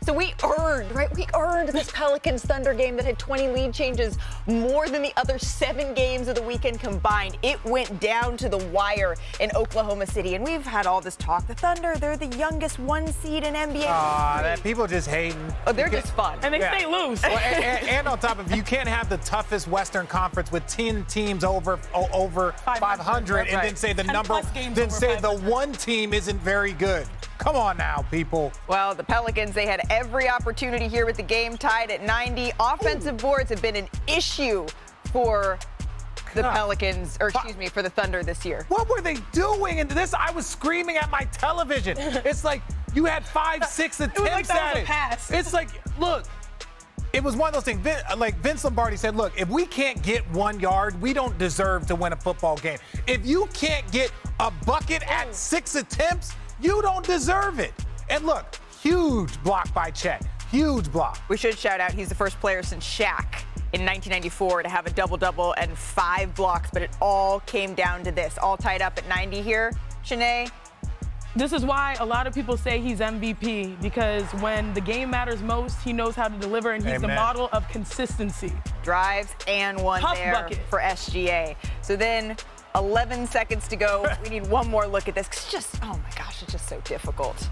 So we earned, right? We earned this Pelicans-Thunder game that had 20 lead changes, more than the other 7 games of the weekend combined. It went down to the wire in Oklahoma City, and we've had all this talk. The Thunder, they're the youngest 1 seed in NBA history. People just hating. Oh, they're just fun. And they stay loose. Well, and on top of it, you can't have the toughest Western Conference with 10 teams over 500 and then say the number, then say the one team isn't very good. Come on now, people. Well, the Pelicans, they had every opportunity here with the game tied at 90. Offensive boards have been an issue for the Pelicans, or excuse me, for the Thunder this year. What were they doing? And this, I was screaming at my television. It's like you had 5, 6 attempts like that at was a it. pass. It's like, look, it was one of those things. Like Vince Lombardi said, look, if we can't get 1 yard, we don't deserve to win a football game. If you can't get a bucket at 6 attempts, you don't deserve it. And look, huge block by Chet. Huge block. We should shout out he's the first player since Shaq in 1994 to have a double-double and 5 blocks, but it all came down to this. All tied up at 90 here. Shanae? This is why a lot of people say he's MVP, because when the game matters most, he knows how to deliver, and he's the model of consistency. Drives and one Tough there bucket for SGA. So then 11 seconds to go. We need one more look at this. It's just, oh my gosh, it's just so difficult.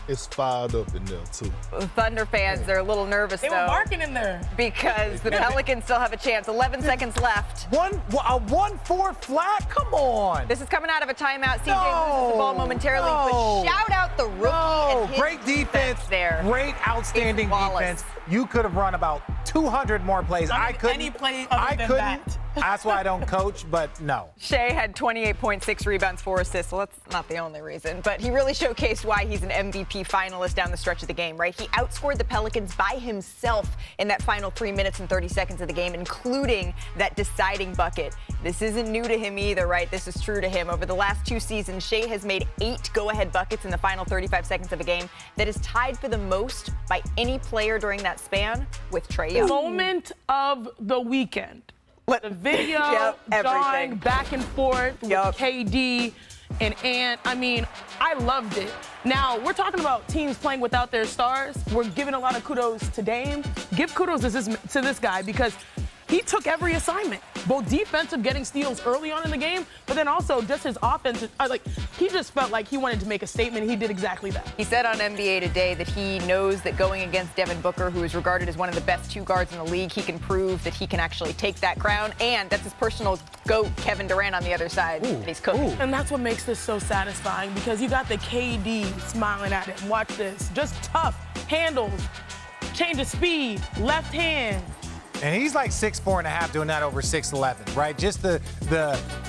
It's fired up in there, too. Thunder fans, they're a little nervous, They though. were barking in there. Because the Pelicans still have a chance. 11 seconds left. A 1-4 flat? Come on. This is coming out of a timeout. CJ loses the ball momentarily, but shout out the rookie and his great defense there. Great, outstanding defense. You could have run about 200 more plays. I couldn't. Any play other than that. That's why I don't coach, but no. Shai had 28.6 rebounds, 4 assists. Well, that's not the only reason, but he really showcased why he's an MVP finalist down the stretch of the game, right? He outscored the Pelicans by himself in that final 3 minutes and 30 seconds of the game, including that deciding bucket. This isn't new to him either, right? This is true to him. Over the last 2 seasons, Shai has made 8 go-ahead buckets in the final 35 seconds of a game. That is tied for the most by any player during that span with Trae Young. Moment of the weekend. The video drawing back and forth with KD and Ant. I mean, I loved it. Now, we're talking about teams playing without their stars. We're giving a lot of kudos to Dame. Give kudos to this guy, because he took every assignment, both defensive, getting steals early on in the game, but then also just his offense. He just felt like he wanted to make a statement. He did exactly that. He said on NBA Today that he knows that going against Devin Booker, who is regarded as one of the best 2 guards in the league, he can prove that he can actually take that crown. And that's his personal GOAT, Kevin Durant, on the other side. And he's cooking. And that's what makes this so satisfying, because you got the KD smiling at him. Watch this. Just tough handles, change of speed, left hand. And he's like 6'4.5", doing that over 6'11", right? Just the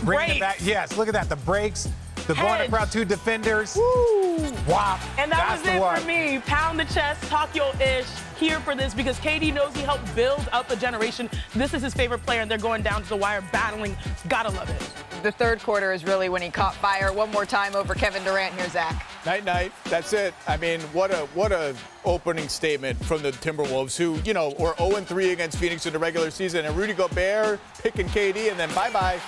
bringing it back. Yes, look at that. The breaks, the going across 2 defenders. Woo! Wow. And that was it for me. Pound the chest, talk your ish. Here for this, because KD knows he helped build up a generation. This is his favorite player, and they're going down to the wire battling. Gotta love it. The third quarter is really when he caught fire. One more time over Kevin Durant. Here's Zach. Night. That's it. I mean, what a opening statement from the Timberwolves, who, you know, were 0-3 against Phoenix in the regular season. And Rudy Gobert picking KD, and then bye-bye.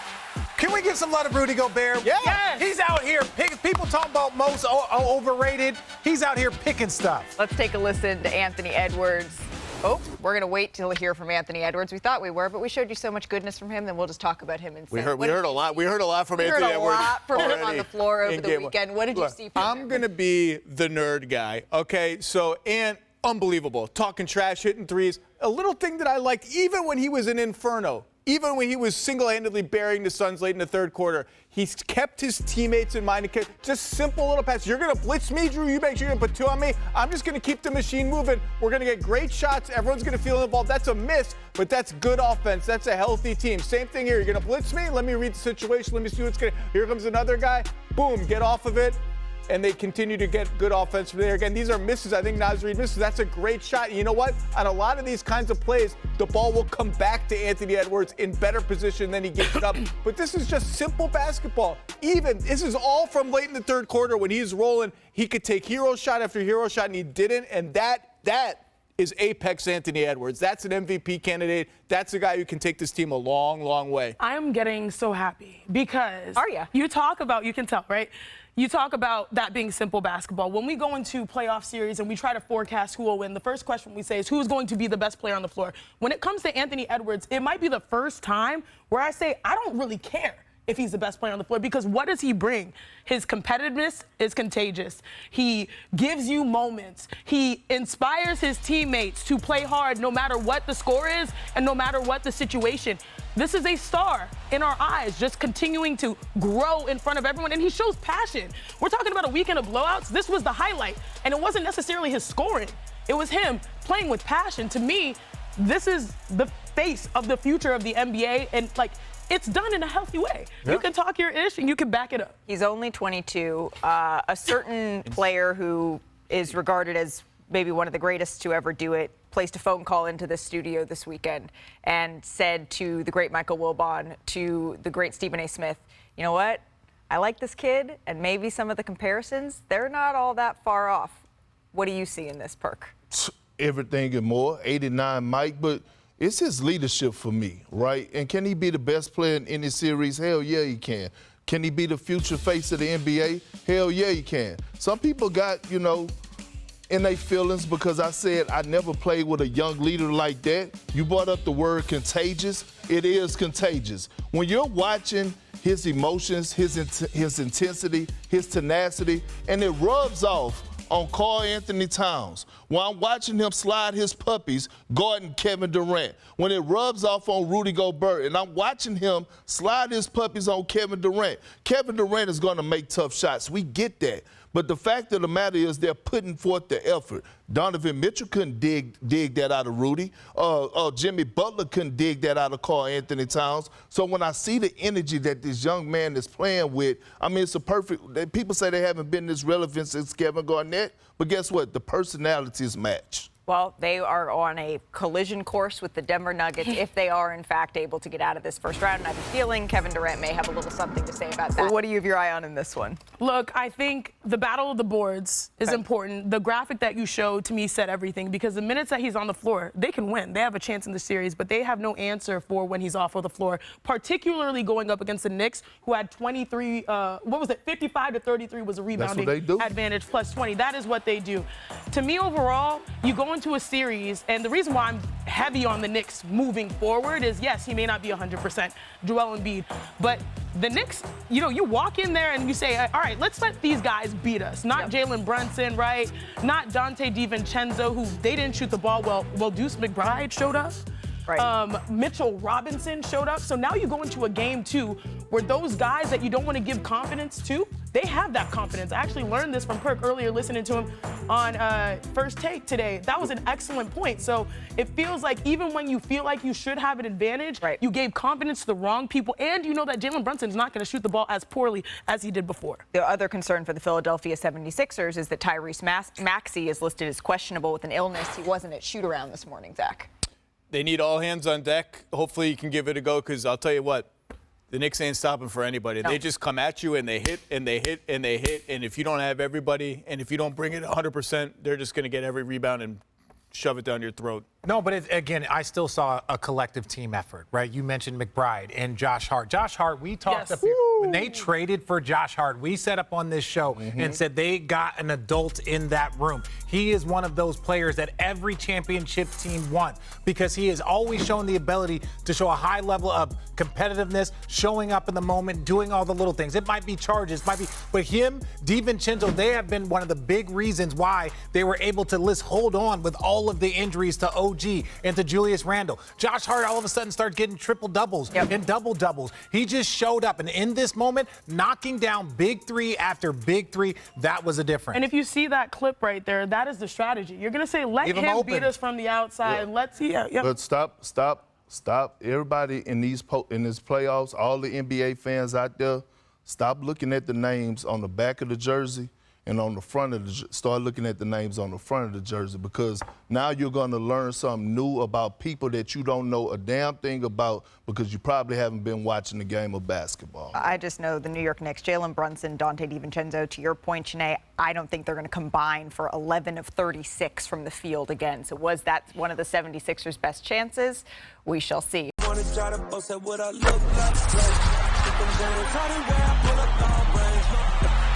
Can we give some love to Rudy Gobert? Yeah. Yes. He's out here people talk about most overrated. He's out here picking stuff. Let's take a listen to Anthony Edwards. Oh, we're going to wait till we hear from Anthony Edwards. We thought we were, but we showed you so much goodness from him, then we'll just talk about him instead. We heard a lot. We heard a lot from Anthony Edwards. We heard a lot from him on the floor over the weekend. What did you see from him? I'm going to be the nerd guy, okay? So, unbelievable. Talking trash, hitting threes. A little thing that I liked, even when he was in Inferno, even when he was single-handedly burying the Suns late in the third quarter, he's kept his teammates in mind. Just simple little passes. You're going to blitz me, Drew. You make sure you're going to put 2 on me. I'm just going to keep the machine moving. We're going to get great shots. Everyone's going to feel involved. That's a miss, but that's good offense. That's a healthy team. Same thing here. You're going to blitz me? Let me read the situation. Let me see what's going to. Here comes another guy. Boom, get off of it. And they continue to get good offense from there. Again, these are misses. I think Naz Reid misses. That's a great shot. And you know what? On a lot of these kinds of plays, the ball will come back to Anthony Edwards in better position than he gives it up. But this is just simple basketball. This is all from late in the third quarter when he's rolling. He could take hero shot after hero shot, and he didn't. And that is apex Anthony Edwards. That's an MVP candidate. That's a guy who can take this team a long, long way. I am getting so happy because Are ya? You talk about, you can tell, right? You talk about that being simple basketball. When we go into playoff series and we try to forecast who will win, the first question we say is who's going to be the best player on the floor. When it comes to Anthony Edwards, it might be the first time where I say I don't really care if he's the best player on the floor, because what does he bring? His competitiveness is contagious. He gives you moments. He inspires his teammates to play hard no matter what the score is and no matter what the situation. This is a star in our eyes, just continuing to grow in front of everyone, and he shows passion. We're talking about a weekend of blowouts. This was the highlight, and it wasn't necessarily his scoring. It was him playing with passion. To me, this is the face of the future of the NBA, and it's done in a healthy way. Yeah. You can talk your ish and you can back it up. He's only 22. A certain player who is regarded as maybe one of the greatest to ever do it placed a phone call into the studio this weekend and said to the great Michael Wilbon, to the great Stephen A. Smith, you know what? I like this kid, and maybe some of the comparisons, they're not all that far off. What do you see in this, Perk? Everything and more, 89 Mike, but it's his leadership for me, right? And can he be the best player in any series? Hell yeah, he can. Can he be the future face of the NBA? Hell yeah, he can. Some people got, in their feelings because I said I never played with a young leader like that. You brought up the word contagious. It is contagious. When you're watching his emotions, his intensity, his tenacity, and it rubs off on Karl Anthony Towns. When I'm watching him slide his puppies guarding Kevin Durant. When it rubs off on Rudy Gobert, and I'm watching him slide his puppies on Kevin Durant. Kevin Durant is going to make tough shots. We get that. But the fact of the matter is they're putting forth the effort. Donovan Mitchell couldn't dig that out of Rudy. Jimmy Butler couldn't dig that out of Karl Anthony Towns. So when I see the energy that this young man is playing with, I mean, it's a perfect – people say they haven't been this relevant since Kevin Garnett, but guess what? The personalities match. Well, they are on a collision course with the Denver Nuggets if they are, in fact, able to get out of this first round. And I have a feeling Kevin Durant may have a little something to say about that. Well, what do you have your eye on in this one? Look, I think the battle of the boards is important. The graphic that you showed, to me, said everything, because the minutes that he's on the floor, they can win. They have a chance in the series, but they have no answer for when he's off of the floor, particularly going up against the Knicks, who had 23, 55 to 33 was a rebounding advantage plus 20. That is what they do. To me, overall, you go into a series, and the reason why I'm heavy on the Knicks moving forward is, yes, he may not be 100%, Joel Embiid, but the Knicks, you walk in there and you say, all right, let's let these guys beat us. Not Jalen Brunson, right? Not Dante DiVincenzo, who they didn't shoot the ball well. Well, Deuce McBride showed up. Right. Mitchell Robinson showed up. So now you go into a game, too, where those guys that you don't want to give confidence to, they have that confidence. I actually learned this from Perk earlier, listening to him on First Take today. That was an excellent point. So it feels like even when you feel like you should have an advantage, you gave confidence to the wrong people, and you know that Jalen Brunson's not going to shoot the ball as poorly as he did before. The other concern for the Philadelphia 76ers is that Tyrese Maxey is listed as questionable with an illness. He wasn't at shoot-around this morning, Zach. They need all hands on deck. Hopefully you can give it a go, because I'll tell you what, the Knicks ain't stopping for anybody. No. They just come at you, and they hit, and they hit, and they hit. And if you don't have everybody, and if you don't bring it 100%, they're just going to get every rebound and shove it down your throat. No, but again, I still saw a collective team effort, right? You mentioned McBride and Josh Hart. Josh Hart, we talked up here. When they traded for Josh Hart, we set up on this show and said they got an adult in that room. He is one of those players that every championship team wants, because he has always shown the ability to show a high level of competitiveness, showing up in the moment, doing all the little things. It might be charges, but him, DiVincenzo, they have been one of the big reasons why they were able to hold on with all of the injuries to OG and to Julius Randle. Josh Hart all of a sudden started getting triple-doubles and double-doubles. He just showed up, and in this moment, knocking down big three after big three, that was a difference. And if you see that clip right there, that is the strategy. You're going to say, let him beat us from the outside. Let's see. But stop. Everybody in this playoffs, all the NBA fans out there, stop looking at the names on the back of the jersey and on the front of start looking at the names on the front of the jersey, because now you're going to learn something new about people that you don't know a damn thing about, because you probably haven't been watching the game of basketball. I just know the New York Knicks, Jalen Brunson, Dante DiVincenzo, to your point, Chiney, I don't think they're going to combine for 11 of 36 from the field again. So was that one of the 76ers' best chances? We shall see.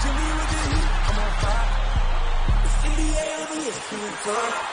Jimmy NBA on ESPN.